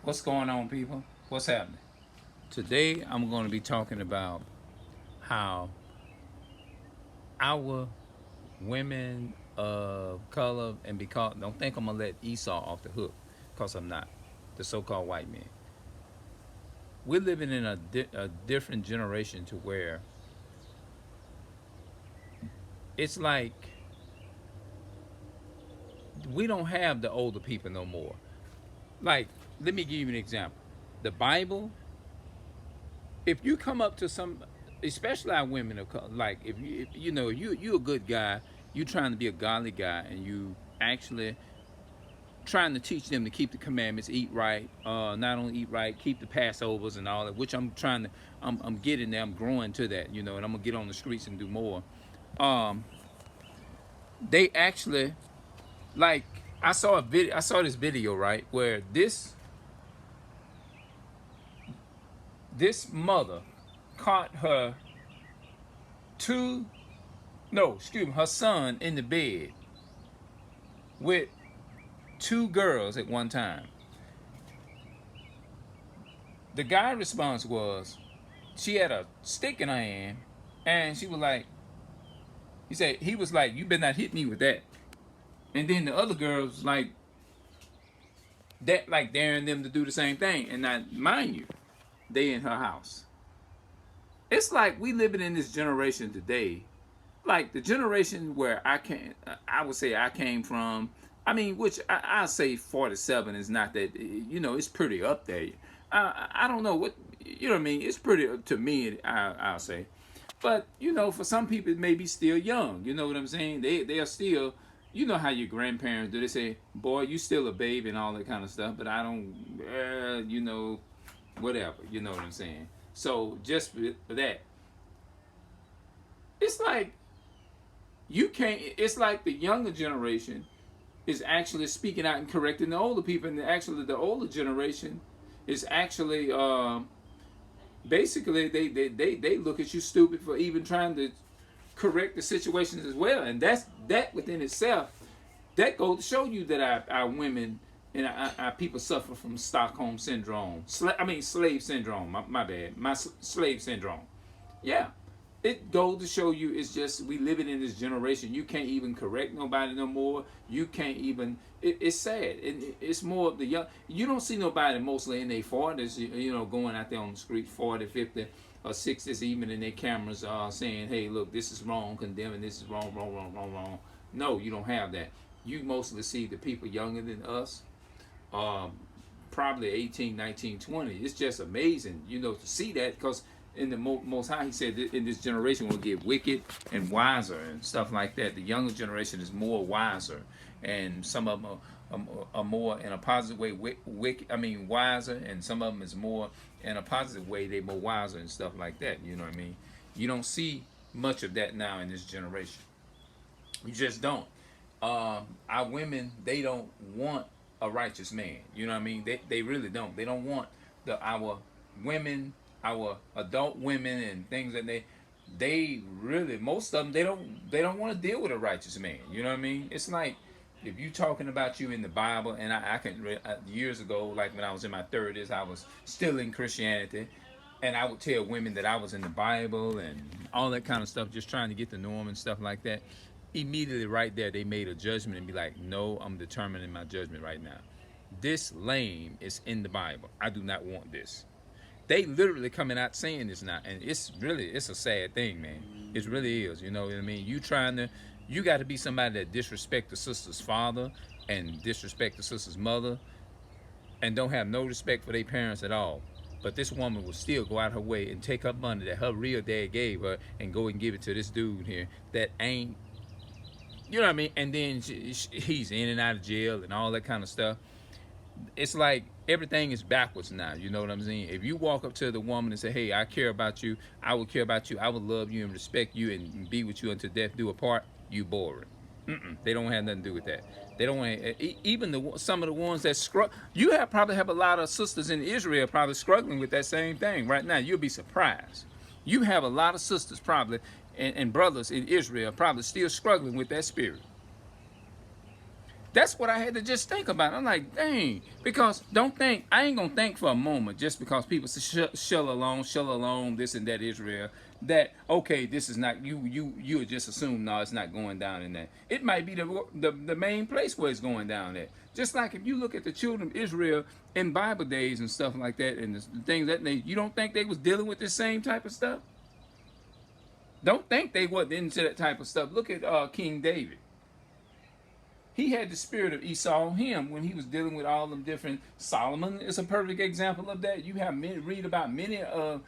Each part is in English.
What's going on, people? What's happening? Today, I'm going to be talking about how our women of color, and because don't think I'm going to let Esau off the hook, because I'm not, the so-called white men. We're living in a different generation to where it's like we don't have the older people no more. Like, let me give you an example. The Bible, if you come up to some, especially our women of color, like if you know you a good guy, you trying to be a godly guy, and you actually trying to teach them to keep the commandments, eat right, not only eat right, keep the Passovers and all that, which I'm trying to, I'm getting there, I'm growing to that, and I'm gonna get on the streets and do more. Um, they actually, like, I saw this video, right, where this mother caught her her son in the bed with two girls at one time. The guy's response was, she had a stick in her hand, and she was like, he was like, you better not hit me with that. And then the other girls like that, like daring them to do the same thing. And now, mind you, they in her house. It's like we living in this generation today, like the generation where I would say I came from. I mean, which I say 47 is not that, it's pretty up there. I don't know what, what I mean. It's pretty, to me, I'll say. But, for some people, it may be still young. You know what I'm saying? They are still, you know how your grandparents do. They say, boy, you still a baby and all that kind of stuff. But I don't, whatever. You know what I'm saying? So just for that, it's like it's like the younger generation is actually speaking out and correcting the older people, and actually the older generation is actually basically they look at you stupid for even trying to correct the situations as well. And that within itself, that goes to show you that our women and our people suffer from Stockholm syndrome. Slave syndrome. My bad. Slave syndrome. Yeah. It goes to show you, it's just we living in this generation. You can't even correct nobody no more. You can't even. It's sad. It's more of the young. You don't see nobody mostly in their 40s, going out there on the street, 40, 50, or 60s, even in their cameras, saying, hey, look, this is wrong, condemning, this is wrong, wrong, wrong, wrong, wrong. No, you don't have that. You mostly see the people younger than us, probably 18, 19, 20. It's just amazing, to see that, because in the Most High, he said that in this generation will get wicked and wiser and stuff like that. The younger generation is more wiser, and some of them are more in a positive way wiser, and some of them is more in a positive way. They're more wiser and stuff like that. You know what I mean? You don't see much of that now in this generation. You just don't. Our women, they don't want a righteous man. You know what I mean? They really don't. They don't want our women, our adult women and things that they really, most of them, they don't want to deal with a righteous man. You know what I mean? It's like if you talking about you in the Bible, and I can years ago, like when I was in my 30s, I was still in Christianity, and I would tell women that I was in the Bible and all that kind of stuff, just trying to get the norm and stuff like that. Immediately right there, they made a judgment and be like, no, I'm determining my judgment right now. This lame is in the Bible. I do not want this. They literally coming out saying this now, and it's a sad thing, man. It really is. You know what I mean? You got to be somebody that disrespect the sister's father and disrespect the sister's mother, and don't have no respect for their parents at all. But this woman will still go out her way and take her money that her real dad gave her and go and give it to this dude here that ain't, you know what I mean? And then he's in and out of jail and all that kind of stuff. It's like everything is backwards now. You know what I'm saying? If you walk up to the woman and say, hey, I care about you, I will care about you, I would love you and respect you and be with you until death do apart, you boring. They don't have nothing to do with that. They don't want even some of the ones that struggle. You probably have a lot of sisters in Israel probably struggling with that same thing right now. You'll be surprised. You have a lot of sisters probably and brothers in Israel probably still struggling with that spirit. That's what I had to just think about. I'm like, dang, because don't think, I ain't gonna think for a moment just because people say shell alone, this and that Israel, that okay, this is not you would just assume no, it's not going down in that. It might be the main place where it's going down at. Just like if you look at the children of Israel in Bible days and stuff like that, and the things that you don't think they was dealing with the same type of stuff? Don't think they wasn't into that type of stuff. Look at King David. He had the spirit of Esau on him when he was dealing with all them different. Solomon is a perfect example of that. You have read about many of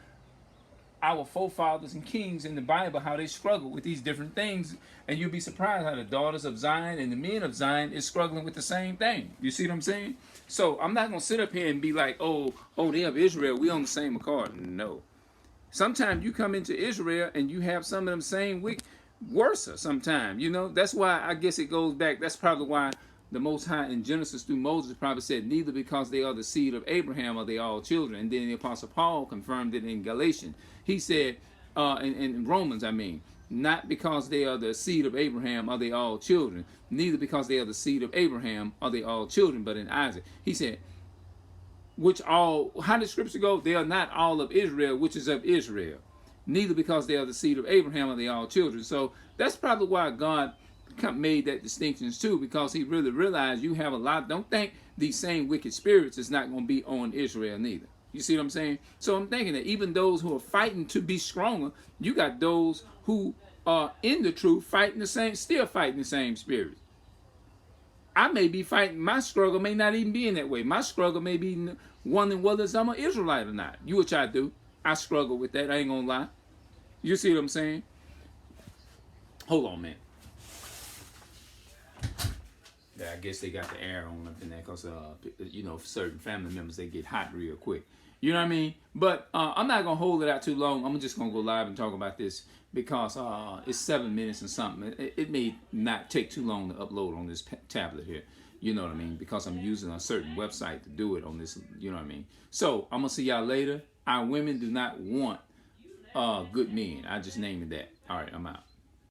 our forefathers and kings in the Bible, how they struggle with these different things, and you'll be surprised how the daughters of Zion and the men of Zion is struggling with the same thing. You see what I'm saying? So I'm not gonna sit up here and be like, oh, they of Israel, we on the same accord. No. Sometimes you come into Israel and you have some of them same worse sometimes, you know. That's why I guess it goes back. That's probably why the Most High in Genesis through Moses probably said, neither because they are the seed of Abraham are they all children. And then the Apostle Paul confirmed it in Galatians. He said, in Romans, I mean, not because they are the seed of Abraham are they all children. Neither because they are the seed of Abraham are they all children, but in Isaac. He said, how did scripture go? They are not all of Israel, which is of Israel. Neither because they are the seed of Abraham are they all children. So that's probably why God made that distinctions too, because he really realized you have a lot. Don't think these same wicked spirits is not going to be on Israel neither. You see what I'm saying? So I'm thinking that even those who are fighting to be stronger, you got those who are in the truth fighting still fighting the same spirit. I may be fighting, my struggle may not even be in that way. My struggle may be wondering whether I'm an Israelite or not. Which I do. I struggle with that. I ain't gonna lie. You see what I'm saying? Hold on, man. Yeah, I guess they got the air on up in there because, you know, certain family members, they get hot real quick. You know what I mean? But I'm not going to hold it out too long. I'm just going to go live and talk about this because it's 7 minutes and something. It may not take too long to upload on this tablet here. You know what I mean? Because I'm using a certain website to do it on this. You know what I mean? So I'm going to see y'all later. Our women do not want good men. I just named it that. All right, I'm out.